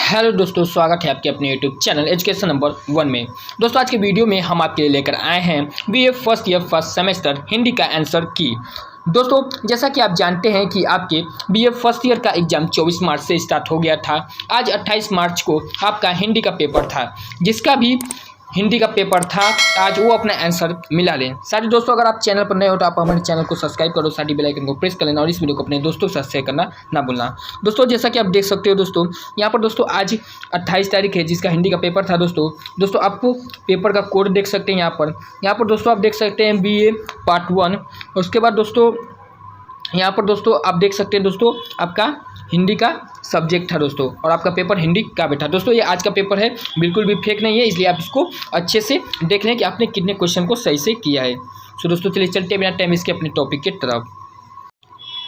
Hello दोस्तों, स्वागत है आपके अपने यूट्यूब चैनल एजुकेशन नंबर 1 में। दोस्तों आज के वीडियो में हम आपके लिए लेकर आए हैं BA first year first semester Hindi का आंसर की। दोस्तों जैसा कि आप जानते हैं कि आपके बीए फर्स्ट ईयर का एग्जाम 24 मार्च से स्टार्ट हो गया था। आज 28 मार्च को आपका हिंदी का पेपर था। जिसका भी हिंदी का पेपर था आज वो अपना आंसर मिला लें। साथ ही दोस्तों अगर आप चैनल पर नए हो तो आप हमारे चैनल को सब्सक्राइब करो, साथ ही बेल आइकन को प्रेस कर लेना और इस वीडियो को अपने दोस्तों के साथ शेयर करना ना भूलना। दोस्तों जैसा कि आप देख सकते हो दोस्तों यहाँ पर दोस्तों आज 28 तारीख है जिसका हिंदी का पेपर था। दोस्तों आपको पेपर का कोड देख सकते हैं। यहाँ पर दोस्तों आप देख सकते हैं बीए पार्ट 1। उसके बाद दोस्तों यहाँ पर दोस्तों आप देख सकते हैं दोस्तों आपका हिंदी का सब्जेक्ट था दोस्तों, और आपका पेपर हिंदी का भी था। दोस्तों ये आज का पेपर है, बिल्कुल भी फेक नहीं है, इसलिए आप इसको अच्छे से देख लें कि आपने कितने क्वेश्चन को सही से किया है। सो दोस्तों चलिए चलते बिना टाइम इसके अपने टॉपिक के तरफ।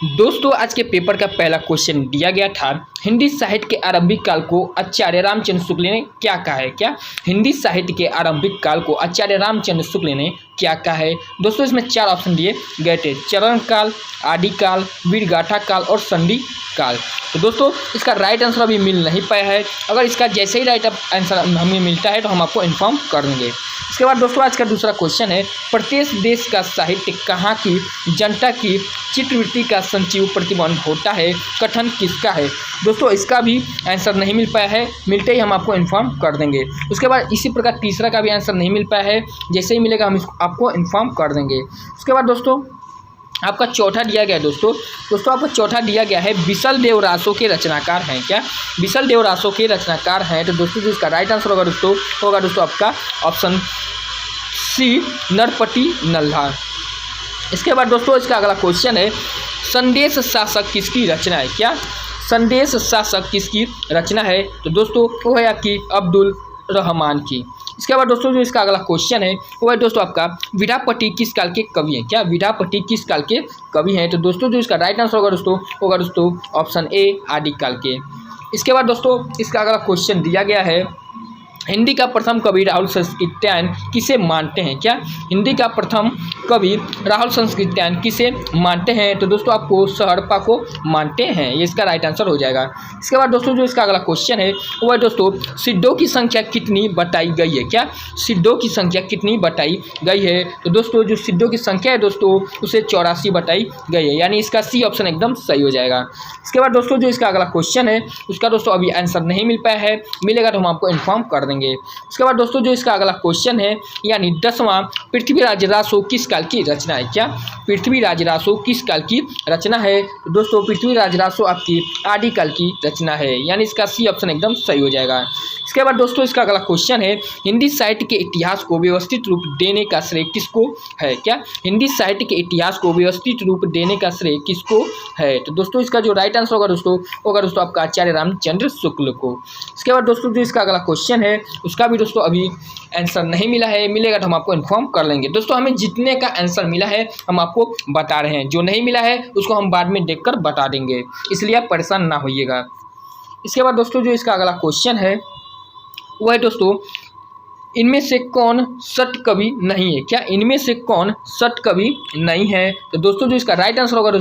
दोस्तों आज के पेपर का पहला क्वेश्चन दिया गया था, हिंदी साहित्य के आरंभिक काल को आचार्य रामचंद्र शुक्ल ने क्या कहा है। क्या हिंदी साहित्य के आरंभिक काल को आचार्य रामचंद्र शुक्ल ने क्या कहा है। दोस्तों इसमें 4 ऑप्शन दिए गए थे, चरण काल, आदि काल, वीरगाथा काल और संधि काल। तो दोस्तों इसका राइट आंसर अभी मिल नहीं पाया है। अगर इसका जैसे ही राइट आंसर हमें मिलता है तो हम आपको इन्फॉर्म कर देंगे। इसके बाद दोस्तों आज का दूसरा क्वेश्चन है, प्रत्येक देश का साहित्य कहाँ की जनता की चित्रवृत्ति का संजीव प्रतिबंध होता है, कथन किसका है। दोस्तों इसका भी आंसर नहीं मिल पाया है, मिलते ही हम आपको इन्फॉर्म कर देंगे। उसके बाद इसी प्रकार तीसरा का भी आंसर नहीं मिल पाया है, जैसे ही मिलेगा हम आपको इन्फॉर्म कर देंगे। उसके बाद दोस्तों आपका चौथा दिया गया है दोस्तों आपका चौथा दिया गया है, विसल देव रासो के रचनाकार हैं। क्या विसल देव रासो के रचनाकार हैं। तो दोस्तों जो इसका राइट आंसर होगा दोस्तों आपका ऑप्शन सी, नरपति नल्हा। इसके बाद दोस्तों इसका अगला क्वेश्चन है, संदेश शासक किसकी रचना है। क्या संदेश शासक किसकी रचना है। तो दोस्तों वो है आपकी अब्दुल रहमान की। इसके बाद दोस्तों जो इसका अगला क्वेश्चन है वो है दोस्तों आपका, विद्यापति किस काल के कवि हैं। क्या विद्यापति किस काल के कवि हैं। तो दोस्तों जो इसका राइट आंसर होगा दोस्तों ऑप्शन ए, आदि काल के। इसके बाद दोस्तों इसका अगला क्वेश्चन दिया गया है, हिंदी का प्रथम कवि राहुल संस्कृत्यायन किसे मानते हैं। क्या हिंदी का प्रथम कवि राहुल संस्कृत्यायन किसे मानते हैं। तो दोस्तों आपको सहरपा को मानते हैं, ये इसका राइट आंसर हो जाएगा। इसके बाद दोस्तों जो इसका अगला क्वेश्चन है वो है दोस्तों, सिद्धों की संख्या कितनी बताई गई है। क्या सिद्धों की संख्या कितनी बताई गई है। तो दोस्तों जो सिद्धों की संख्या है दोस्तों उसे 84 बताई गई है, यानी इसका सी ऑप्शन एकदम सही हो जाएगा। इसके बाद दोस्तों जो इसका अगला क्वेश्चन है उसका दोस्तों अभी आंसर नहीं मिल पाया है, मिलेगा तो हम आपको इन्फॉर्म कर देंगे। इसके बाद दोस्तों जो इसका अगला क्वेश्चन है, यानी 10वां, पृथ्वीराज रासो किस काल की रचना है। क्या पृथ्वीराज रासो किस काल की रचना है। तो दोस्तों पृथ्वीराज रासो आपकी आदि काल की रचना है, यानी इसका सी ऑप्शन एकदम सही हो जाएगा। इसके बाद दोस्तों इसका अगला क्वेश्चन है, हिंदी साहित्य के इतिहास को व्यवस्थित रूप देने का श्रेय किसको है। क्या हिंदी साहित्य के इतिहास को व्यवस्थित रूप देने का श्रेय किसको है। तो दोस्तों इसका जो राइट आंसर होगा दोस्तों आपका आचार्य रामचंद्र शुक्ल को। इसके बाद दोस्तों जो इसका अगला क्वेश्चन है उसका भी दोस्तों अभी आंसर नहीं मिला है, मिलेगा तो हम आपको इन्फॉर्म कर लेंगे। दोस्तों हमें जितने का आंसर मिला है हम आपको बता रहे हैं, जो नहीं मिला है उसको हम बाद में देखकर बता देंगे, इसलिए आप परेशान ना होइएगा। इसके बाद दोस्तों जो इसका अगला क्वेश्चन है वो है दोस्तों, इनमें से कौन सट कवि नहीं है। क्या इनमें से कौन सट कवि नहीं है। तो दोस्तों जो इसका राइट आंसर होगा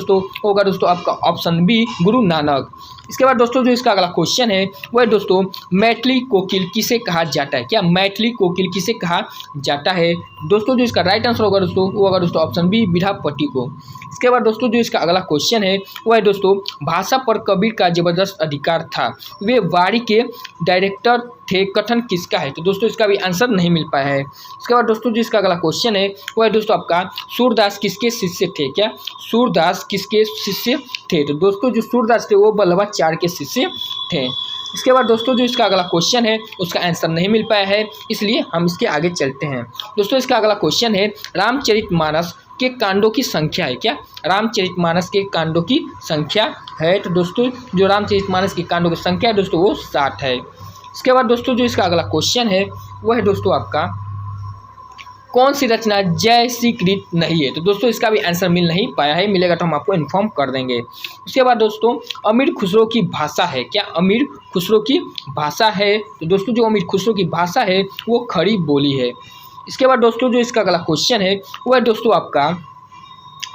दोस्तों आपका ऑप्शन बी, गुरु नानक। इसके बाद दोस्तों जो इसका अगला क्वेश्चन है वो है दोस्तों, मैथिली कोकिल किसे कहा जाता है। क्या मैथिली कोकिल किसे कहा जाता है। दोस्तों जो इसका राइट आंसर होगा दोस्तों ऑप्शन बी, विद्यापति को। इसके बाद दोस्तों जो इसका अगला क्वेश्चन है वो है दोस्तों, भाषा पर कबीर का जबरदस्त अधिकार था, वे वारी के डायरेक्टर थे, कथन किसका है। तो दोस्तों इसका भी आंसर नहीं मिल पाया है। इसके बाद दोस्तों जो इसका अगला क्वेश्चन है वो है दोस्तों आपका, सूरदास किसके शिष्य थे। क्या सूरदास किसके शिष्य थे। तो दोस्तों जो सूरदास थे वो बल्लभाचार्य के शिष्य थे। इसके बाद दोस्तों जो इसका अगला क्वेश्चन है उसका आंसर नहीं मिल पाया है, इसलिए हम इसके आगे चलते हैं। दोस्तों इसका अगला क्वेश्चन है, रामचरितमानस के कांडों की संख्या है। क्या रामचरितमानस के कांडों की संख्या है। तो दोस्तों जो रामचरितमानस के कांडों की संख्या है दोस्तों वो 7 है। इसके बाद दोस्तों जो इसका अगला क्वेश्चन है वो है दोस्तों आपका, कौन सी रचना जयसीकृत नहीं है। तो दोस्तों इसका भी आंसर मिल नहीं पाया है, मिलेगा तो हम आपको इन्फॉर्म कर देंगे। उसके बाद दोस्तों अमीर खुसरो की भाषा है। क्या अमीर खुसरो की भाषा है। तो दोस्तों जो अमीर खुसरो की भाषा है वो खड़ी बोली है। इसके बाद दोस्तों जो इसका अगला क्वेश्चन है वो है दोस्तों आपका,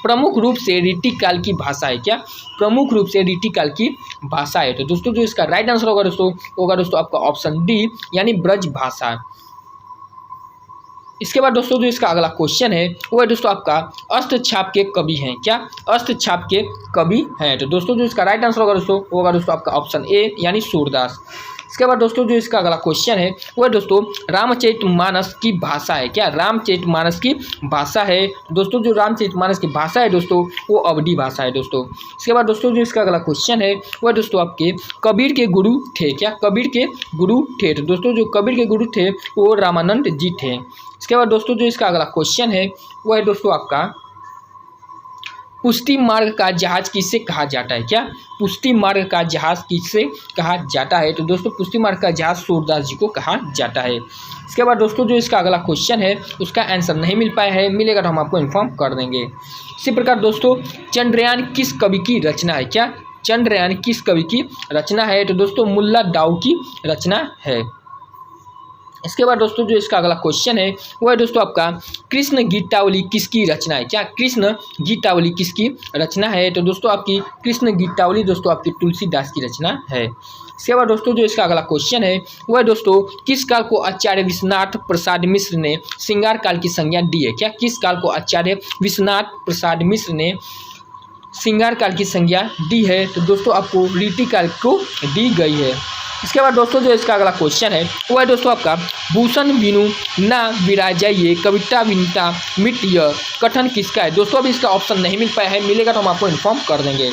प्रमुख रूप से रीति काल की भाषा है। क्या? प्रमुख रूप से रीति काल की भाषा है। तो दोस्तों जो इसका राइट आंसर होगा दोस्तों आपका ऑप्शन डी यानी ब्रज भाषा। इसके बाद दोस्तों जो इसका अगला क्वेश्चन है वो है दोस्तों आपका अष्टछाप के कवि हैं। क्या? अष्टछाप के कवि हैं। तो दोस्तों जो इसका राइट आंसर होगा दोस्तों आपका ऑप्शन ए यानी सूरदास। इसके बाद दोस्तों जो इसका अगला क्वेश्चन है वो है दोस्तों रामचरितमानस की भाषा है। क्या? रामचरितमानस की भाषा है। दोस्तों जो रामचरितमानस की भाषा है दोस्तों वो अवधी भाषा है दोस्तों। इसके बाद दोस्तों जो इसका अगला क्वेश्चन है वो है दोस्तों आपके कबीर के गुरु थे। क्या? कबीर के गुरु थे। तो दोस्तों जो कबीर के गुरु थे वो रामानंद जी थे। इसके बाद दोस्तों जो इसका अगला क्वेश्चन है वो है दोस्तों आपका पुष्टि मार्ग का जहाज किसे कहा जाता है। क्या? पुष्टि मार्ग का जहाज किसे कहा जाता है। तो दोस्तों पुष्टि मार्ग का जहाज सूरदास जी को कहा जाता है। इसके बाद दोस्तों जो इसका अगला क्वेश्चन है उसका आंसर नहीं मिल पाया है, मिलेगा तो हम आपको इन्फॉर्म कर देंगे। इसी प्रकार दोस्तों चंद्रयान किस कवि की रचना है। क्या? चंद्रयान किस कवि की रचना है। तो दोस्तों मुल्ला डाउ की रचना है। इसके बाद दोस्तों जो इसका अगला क्वेश्चन है वो है दोस्तों आपका कृष्ण गीतावली किसकी रचना है। क्या? कृष्ण गीतावली किसकी रचना है। तो दोस्तों आपकी कृष्ण गीतावली दोस्तों आपकी तुलसीदास की रचना है। इसके बाद दोस्तों जो इसका अगला क्वेश्चन है वो है दोस्तों किस काल को आचार्य विश्वनाथ प्रसाद मिश्र ने श्रृंगार काल की संज्ञा दी है। क्या? किस काल को आचार्य विश्वनाथ प्रसाद मिश्र ने श्रृंगार काल की संज्ञा दी है। तो दोस्तों आपको रीति काल को दी गई है। इसके बाद दोस्तों जो इसका अगला क्वेश्चन है वो है दोस्तों आपका भूषण बिनु ना विराजाइए कविता विनीता मिट यह कथन किसका है। दोस्तों अभी इसका ऑप्शन नहीं मिल पाया है, मिलेगा तो हम आपको इन्फॉर्म कर देंगे।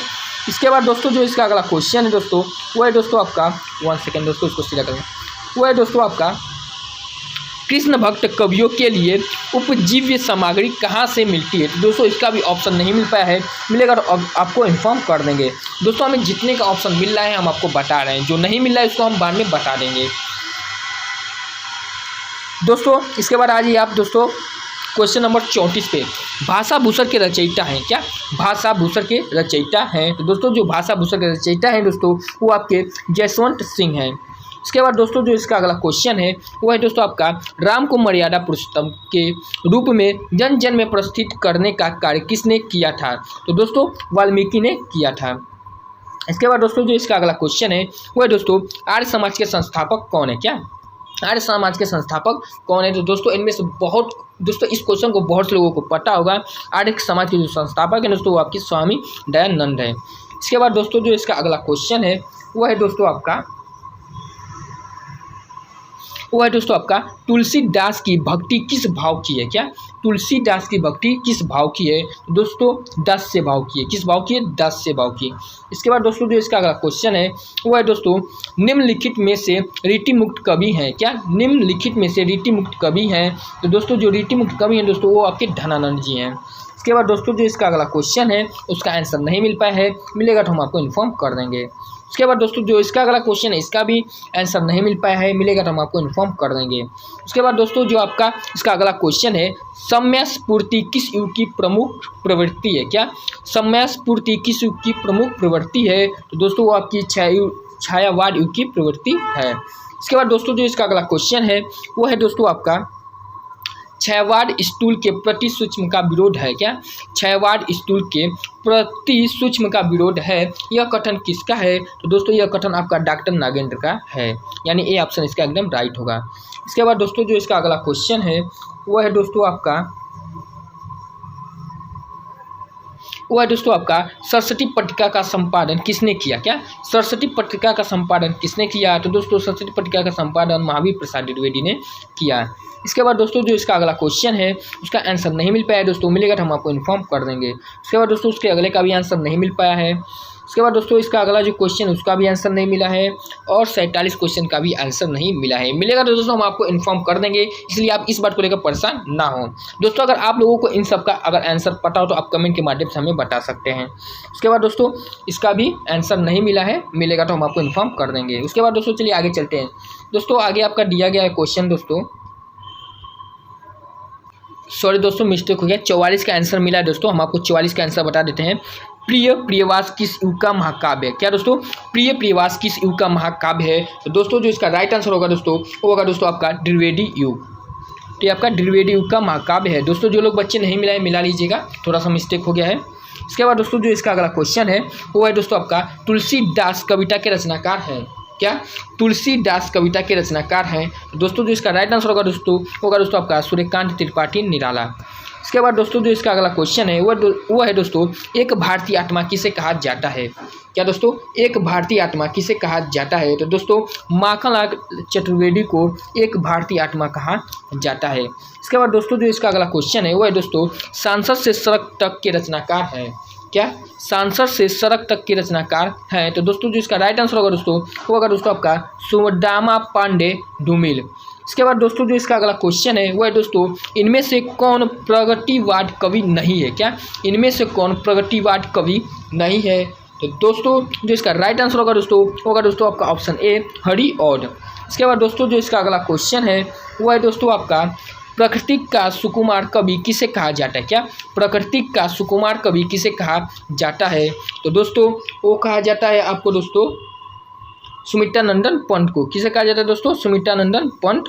इसके बाद दोस्तों जो इसका अगला क्वेश्चन है दोस्तों वो है दोस्तों आपका 1 सेकेंड दोस्तों इसको सीधा करें, वो है दोस्तों आपका कृष्ण भक्त कवियों के लिए उपजीव्य सामग्री कहाँ से मिलती है। तो दोस्तों इसका भी ऑप्शन नहीं मिल पाया है, मिलेगा तो आपको इन्फॉर्म कर देंगे। दोस्तों हमें जितने का ऑप्शन मिल रहा है हम आपको बता रहे हैं, जो नहीं मिल रहा है उसको हम बाद में बता देंगे दोस्तों। इसके बाद आ जाइए आप दोस्तों क्वेश्चन नंबर 34 पे। भाषा भूषण के रचयिता हैं। क्या? भाषा भूषण के रचयिता हैं। तो दोस्तों जो भाषा भूषण के रचयिता हैं दोस्तों वो आपके जयवंत सिंह हैं। इसके बाद दोस्तों जो इसका अगला क्वेश्चन है वो है दोस्तों आपका राम को मर्यादा पुरुषोत्तम के रूप में जन जन में प्रस्तुत करने का कार्य किसने किया था। तो दोस्तों वाल्मीकि ने किया था। इसके बाद दोस्तों जो इसका अगला क्वेश्चन है वो है दोस्तों आर्य समाज के संस्थापक कौन है। क्या? आर्य समाज के संस्थापक कौन है। तो दोस्तों इनमें से बहुत दोस्तों इस क्वेश्चन को बहुत से लोगों को पता होगा। आर्य समाज के जो संस्थापक है दोस्तों वो आपके स्वामी दयानंद है। इसके बाद दोस्तों जो इसका अगला क्वेश्चन है वो है दोस्तों आपका तुलसीदास की भक्ति किस भाव की है। क्या? तुलसीदास की भक्ति किस भाव की है। तो दोस्तों 10 से भाव की है। किस भाव की है? 10 से भाव की। इसके बाद दोस्तों जो इसका अगला क्वेश्चन है वो है दोस्तों निम्नलिखित में से रीति मुक्त कवि हैं। क्या? निम्नलिखित में से रीति मुक्त कवि हैं। तो दोस्तों जो रीति मुक्त कवि हैं दोस्तों वो आपके धनानंद जी हैं। इसके बाद दोस्तों जो इसका अगला क्वेश्चन है उसका आंसर नहीं मिल पाया है, मिलेगा तो हम आपको इन्फॉर्म कर देंगे। उसके बाद दोस्तों जो इसका अगला क्वेश्चन है इसका भी आंसर नहीं मिल पाया है, मिलेगा तो हम आपको इन्फॉर्म कर देंगे। उसके बाद दोस्तों जो आपका इसका अगला क्वेश्चन है सम्यस्फूर्ति किस युग की प्रमुख प्रवृत्ति है। क्या? सम्यस्फूर्ति किस युग की प्रमुख प्रवृत्ति है। तो दोस्तों वो आपकी छायावाद युग की प्रवृत्ति है। इसके बाद दोस्तों जो इसका अगला क्वेश्चन है वो है दोस्तों आपका छायावाद स्टूल के प्रति सूक्ष्म का विरोध है। क्या? छायावाद स्टूल के प्रति सूक्ष्म का विरोध है, यह कथन किसका है। तो दोस्तों यह कथन आपका डॉक्टर नागेंद्र का है, यानी ए ऑप्शन इसका एकदम राइट होगा। इसके बाद दोस्तों जो इसका अगला क्वेश्चन है वो है दोस्तों आपका सरस्वती पट्टिका का संपादन किसने किया। क्या? सरस्वती पट्टिका का संपादन किसने किया। तो दोस्तों सरस्वती पट्टिका का संपादन महावीर प्रसाद द्विवेदी ने किया। इसके बाद दोस्तों जो इसका अगला क्वेश्चन है उसका आंसर नहीं मिल पाया दोस्तों, मिलेगा तो हम आपको इन्फॉर्म कर देंगे। उसके बाद दोस्तों उसके अगले का भी आंसर नहीं मिल पाया है। उसके बाद दोस्तों इसका अगला जो क्वेश्चन उसका भी आंसर नहीं मिला है और 47 क्वेश्चन का भी आंसर नहीं मिला है, मिलेगा तो दोस्तों हम आपको इन्फॉर्म कर देंगे, इसलिए आप इस बात को लेकर परेशान ना हो। दोस्तों अगर आप लोगों को इन सब का अगर आंसर पता हो तो आप कमेंट के माध्यम से हमें बता सकते हैं। उसके बाद दोस्तों इसका भी आंसर नहीं मिला है, मिलेगा तो हम आपको इन्फॉर्म कर देंगे। उसके बाद दोस्तों चलिए आगे चलते हैं। दोस्तों आगे आपका दिया गया है क्वेश्चन दोस्तों मिस्टेक हो गया, 44 का आंसर मिला है दोस्तों, हम आपको 44 का आंसर बता देते हैं। प्रिय प्रियवास किस युग का महाकाव्य है। क्या दोस्तों? प्रिय प्रियवास किस युग का महाकाव्य है। तो दोस्तों जो इसका राइट आंसर होगा दोस्तों वो होगा दोस्तों आपका द्विवेदी युग। तो ये आपका द्विवेदी युग का महाकाव्य है। दोस्तों जो लोग बच्चे नहीं मिलाए मिला लीजिएगा, थोड़ा सा मिस्टेक हो गया है। इसके बाद दोस्तों जो इसका अगला क्वेश्चन है वो है दोस्तों आपका तुलसीदास कविता के रचनाकार हैं क्या? तुलसीदास कविता के रचनाकार हैं। दोस्तों जो इसका राइट आंसर होगा दोस्तों आपका सूर्यकांत त्रिपाठी निराला। इसके बाद दोस्तों जो इसका अगला क्वेश्चन है वो है दोस्तों एक भारतीय आत्मा किसे कहा जाता है? क्या दोस्तों एक भारतीय आत्मा किसे कहा जाता है? तो दोस्तों माखनलाल चतुर्वेदी को एक भारतीय आत्मा कहा जाता है। इसके बाद दोस्तों जो इसका अगला क्वेश्चन है वो है दोस्तों सांसद से सड़क तक के रचनाकार हैं क्या? सांसद से सड़क तक के रचनाकार हैं। तो दोस्तों जो इसका राइट आंसर होगा दोस्तों आपका सुदामा पांडे धूमिल। इसके बाद दोस्तों जो इसका अगला क्वेश्चन है वो है दोस्तों इनमें से कौन प्रगतिवाद कवि नहीं है? क्या इनमें से कौन प्रगतिवाद कवि नहीं है? तो दोस्तों जो इसका राइट आंसर होगा दोस्तों आपका ऑप्शन ए हरि और। इसके बाद दोस्तों जो इसका अगला क्वेश्चन है वो है दोस्तों आपका प्रकृति का सुकुमार कवि किसे कहा जाता है? क्या प्रकृति का सुकुमार कवि किसे कहा जाता है? तो दोस्तों वो कहा जाता है आपको दोस्तों सुमित्रानंदन पंत को। किसे कहा जाता है दोस्तों? सुमित्रानंदन पंत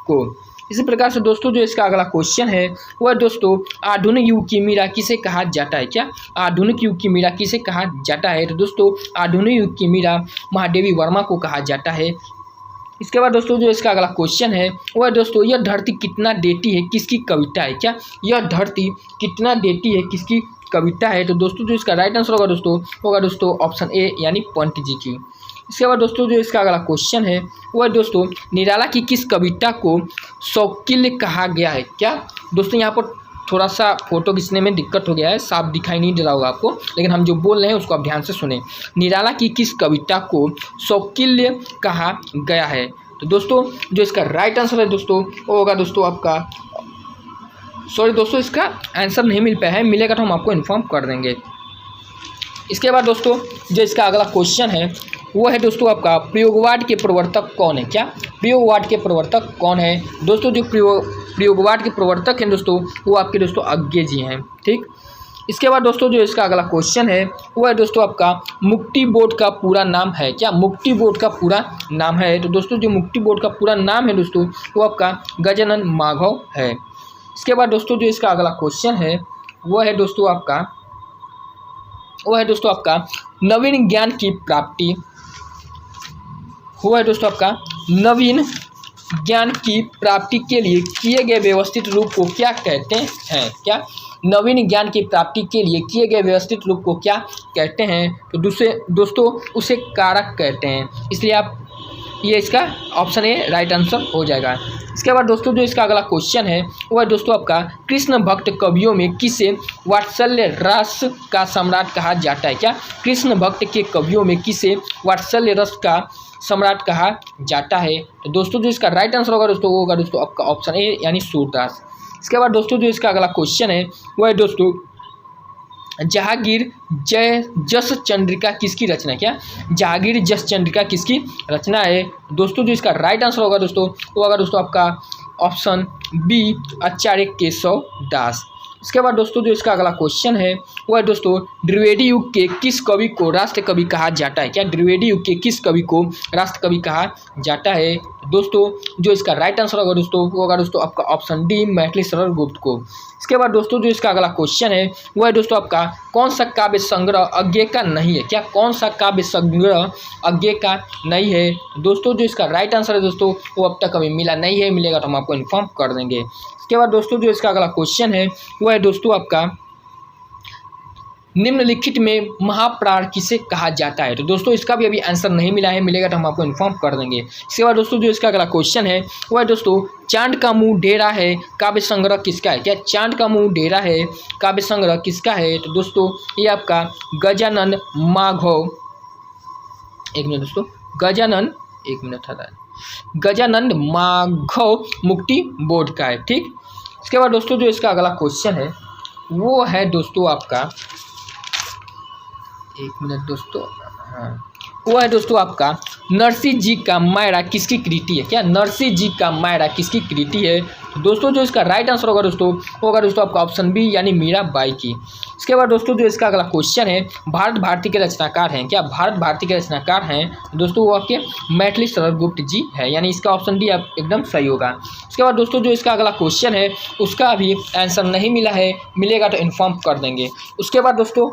को। इसी प्रकार से दोस्तों जो इसका अगला क्वेश्चन है वह दोस्तों आधुनिक युग की मीरा किसे कहा जाता है? क्या आधुनिक युग की मीरा किसे कहा जाता है? तो दोस्तों आधुनिक युग की मीरा महादेवी वर्मा को कहा जाता है। इसके बाद दोस्तों जो इसका अगला क्वेश्चन है वह दोस्तों यह धरती कितना देती है किसकी कविता है? क्या यह धरती कितना देती है किसकी कविता है? तो दोस्तों जो इसका राइट आंसर होगा दोस्तों ऑप्शन ए यानी पंत जी की। इसके बाद दोस्तों जो इसका अगला क्वेश्चन है वह दोस्तों निराला की किस कविता को शौकिल्य कहा गया है? क्या दोस्तों यहाँ पर थोड़ा सा फोटो खींचने में दिक्कत हो गया है, साफ दिखाई नहीं दे रहा होगा आपको, लेकिन हम जो बोल रहे हैं उसको आप ध्यान से सुने। निराला की किस कविता को शौकिल्य कहा गया है? तो दोस्तों जो इसका राइट आंसर है दोस्तों वो होगा दोस्तों आपका सॉरी दोस्तों इसका आंसर नहीं मिल पाया है, मिलेगा तो हम आपको इन्फॉर्म कर देंगे। इसके बाद दोस्तों जो इसका अगला क्वेश्चन है वो है दोस्तों आपका प्रयोगवाद के प्रवर्तक कौन है? क्या प्रयोगवाद के प्रवर्तक कौन है? दोस्तों जो प्रयोगवाद के प्रवर्तक हैं दोस्तों वो आपके दोस्तों अज्ञे जी हैं। ठीक, इसके बाद दोस्तों जो इसका अगला क्वेश्चन है वो है दोस्तों आपका मुक्ति बोध का पूरा नाम है? क्या मुक्ति बोध का पूरा नाम है? तो दोस्तों जो मुक्ति बोध का पूरा नाम है दोस्तों वो आपका गजानन माधव है। इसके बाद दोस्तों जो इसका अगला क्वेश्चन है वो है दोस्तों आपका नवीन ज्ञान की प्राप्ति नवीन ज्ञान की प्राप्ति के लिए किए गए व्यवस्थित रूप को क्या कहते हैं? क्या नवीन ज्ञान की प्राप्ति के लिए किए गए व्यवस्थित रूप को क्या कहते हैं? तो दोस्तों उसे कारक कहते हैं। इसलिए आप ये इसका ऑप्शन ए राइट आंसर हो जाएगा। इसके बाद दोस्तों जो इसका अगला क्वेश्चन है वह दोस्तों आपका कृष्ण भक्त कवियों में किसे वात्सल्य रस का सम्राट कहा जाता है? क्या कृष्ण भक्त के कवियों में किसे वात्सल्य रस का सम्राट कहा जाता है? तो दोस्तों जो इसका राइट आंसर होगा दोस्तों आपका ऑप्शन ए यानी सूरदास। इसके बाद दोस्तों जो इसका अगला क्वेश्चन है वह है दोस्तों जहांगीर जस चंद्रिका किसकी रचना है? क्या जहांगीर जस चंद्रिका किसकी रचना है? दोस्तों जो इसका राइट आंसर होगा दोस्तों आपका ऑप्शन बी आचार्य केशव दास। इसके बाद दोस्तों जो इसका अगला क्वेश्चन है वह है दोस्तों द्विवेदी युग के किस कवि को राष्ट्र कवि कहा जाता है? क्या द्विवेदी युग के किस कवि को राष्ट्र कवि कहा जाता है? दोस्तों जो इसका राइट आंसर होगा दोस्तों आपका ऑप्शन डी मैथिली शरण गुप्त को। इसके बाद दोस्तों जो इसका अगला क्वेश्चन है वह है दोस्तों आपका कौन सा काव्य संग्रह अज्ञे का नहीं है? क्या कौन सा काव्य संग्रह अज्ञे का नहीं है? दोस्तों जो इसका राइट आंसर है दोस्तों वो अब तक अभी मिला नहीं है, मिलेगा तो हम आपको इन्फॉर्म कर देंगे। इसके बाद दोस्तों जो इसका अगला क्वेश्चन है वह है दोस्तों आपका निम्नलिखित में महाप्राण किसे कहा जाता है? तो दोस्तों इसका भी अभी आंसर नहीं मिला है, मिलेगा तो हम आपको इन्फॉर्म कर देंगे। इसके बाद दोस्तों जो इसका अगला क्वेश्चन है वह है दोस्तों चांद का मुंह ढेरा है काव्य संग्रह किसका है? क्या चांद का मुंह ढेरा है काव्य संग्रह किसका है? तो दोस्तों ये आपका गजानन माधव गजानन माधव मुक्ति बोध का है। ठीक, इसके बाद दोस्तों जो इसका अगला क्वेश्चन है वो है दोस्तों आपका वो है दोस्तों आपका नरसिंह जी का मायरा किसकी कृति है? क्या नरसिंह जी का मायरा किसकी कृति है? दोस्तों जो इसका राइट आंसर होगा दोस्तों आपका ऑप्शन बी यानी मीराबाई की। इसके बाद दोस्तों जो इसका अगला क्वेश्चन है, भारत भारती के रचनाकार हैं क्या? भारत भारती के रचनाकार हैं दोस्तों वो आपके मैथिली शरद गुप्त जी है, यानी इसका ऑप्शन डी आप एकदम सही होगा। उसके बाद दोस्तों जो इसका अगला क्वेश्चन है उसका अभी आंसर नहीं मिला है, मिलेगा तो इन्फॉर्म कर देंगे। उसके बाद दोस्तों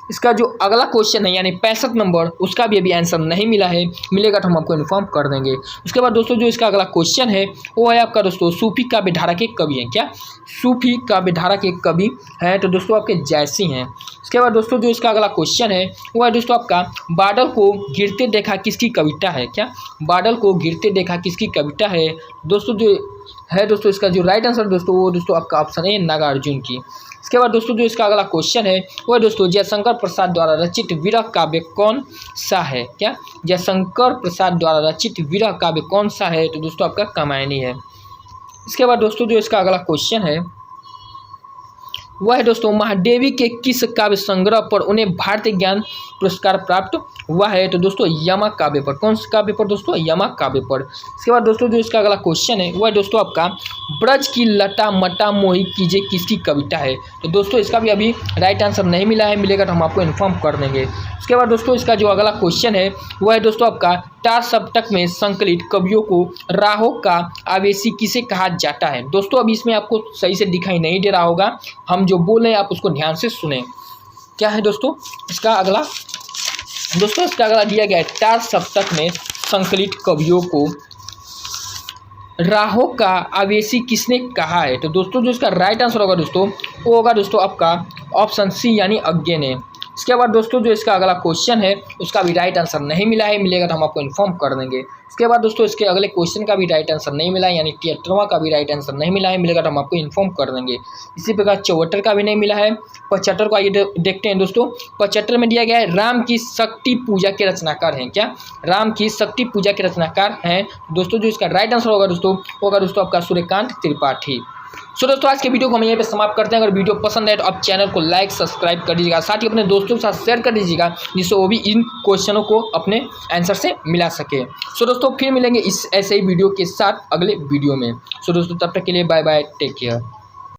इसका जो अगला क्वेश्चन है यानी 65 नंबर, उसका भी अभी आंसर नहीं मिला है, मिलेगा तो हम आपको इन्फॉर्म कर देंगे। उसके बाद दोस्तों जो इसका अगला क्वेश्चन है वो है आपका दोस्तों सूफी काव्य धारा के कवि हैं क्या? सूफी काव्य धारा के कवि हैं तो दोस्तों आपके जयसी हैं। उसके बाद दोस्तों जो इसका अगला क्वेश्चन है वो है दोस्तों आपका बादल को गिरते देखा किसकी कविता है क्या? बादल को गिरते देखा किसकी कविता है? दोस्तों जो है दोस्तों इसका जो राइट आंसर दोस्तों वो दोस्तों आपका ऑप्शन है नागार्जुन की। इसके बाद दोस्तों जो इसका अगला क्वेश्चन है वो है दोस्तों जयशंकर प्रसाद द्वारा रचित विरह काव्य कौन सा है क्या? जयशंकर प्रसाद द्वारा रचित विरह काव्य कौन सा है? तो दोस्तों आपका कामायनी है। इसके बाद दोस्तों जो इसका अगला क्वेश्चन है वह है दोस्तों महादेवी के किस काव्य संग्रह पर उन्हें भारतीय ज्ञान पुरस्कार प्राप्त हुआ है? तो दोस्तों यमा काव्य पर। कौन से काव्य पर दोस्तों? यमा काव्य पर। इसके बाद दोस्तों जो इसका अगला क्वेश्चन है वह है दोस्तों आपका ब्रज की लता मटा मोही कीजिए किसकी कविता है? तो दोस्तों इसका भी अभी राइट आंसर नहीं मिला है, मिलेगा तो हम आपको इन्फॉर्म कर देंगे। उसके बाद दोस्तों इसका जो अगला क्वेश्चन है वह है दोस्तों आपका टार सप्तक में संकलित कवियों को राहों का आवेशी किसे कहा जाता है? दोस्तों अभी इसमें आपको सही से दिखाई नहीं दे रहा होगा, हम जो बोल रहे हैं आप उसको ध्यान से सुने। क्या है दोस्तों इसका अगला? दोस्तों इसका अगला दिया गया है टार सप्तक में संकलित कवियों को राहों का आवेशी किसने कहा है? तो दोस्तों जो इसका राइट आंसर होगा दोस्तों वो होगा दोस्तों आपका ऑप्शन सी यानी अज्ञे ने। इसके बाद दोस्तों जो इसका अगला क्वेश्चन है उसका भी राइट आंसर नहीं मिला है, मिलेगा तो हम आपको इन्फॉर्म कर देंगे। इसके बाद दोस्तों इसके अगले क्वेश्चन का भी राइट आंसर नहीं मिला है, यानी 73वां का भी राइट आंसर नहीं मिला है, मिलेगा तो हम आपको इन्फॉर्म कर देंगे। इसी प्रकार 74 का भी नहीं मिला है। 75 को आइए देखते हैं दोस्तों। 75 में दिया गया है राम की शक्ति पूजा के रचनाकार हैं क्या? राम की शक्ति पूजा के रचनाकार हैं दोस्तों जो इसका राइट आंसर होगा दोस्तों आपका सूर्यकांत त्रिपाठी। सो दोस्तों आज के वीडियो को हम यहीं पे समाप्त करते हैं। अगर वीडियो पसंद आए तो आप चैनल को लाइक सब्सक्राइब कर दीजिएगा, साथ ही अपने दोस्तों के साथ शेयर कर दीजिएगा जिससे वो भी इन क्वेश्चनों को अपने आंसर से मिला सके। सो दोस्तों फिर मिलेंगे इस ऐसे ही वीडियो के साथ अगले वीडियो में। सो दोस्तों तब तक के लिए बाय बाय, टेक केयर।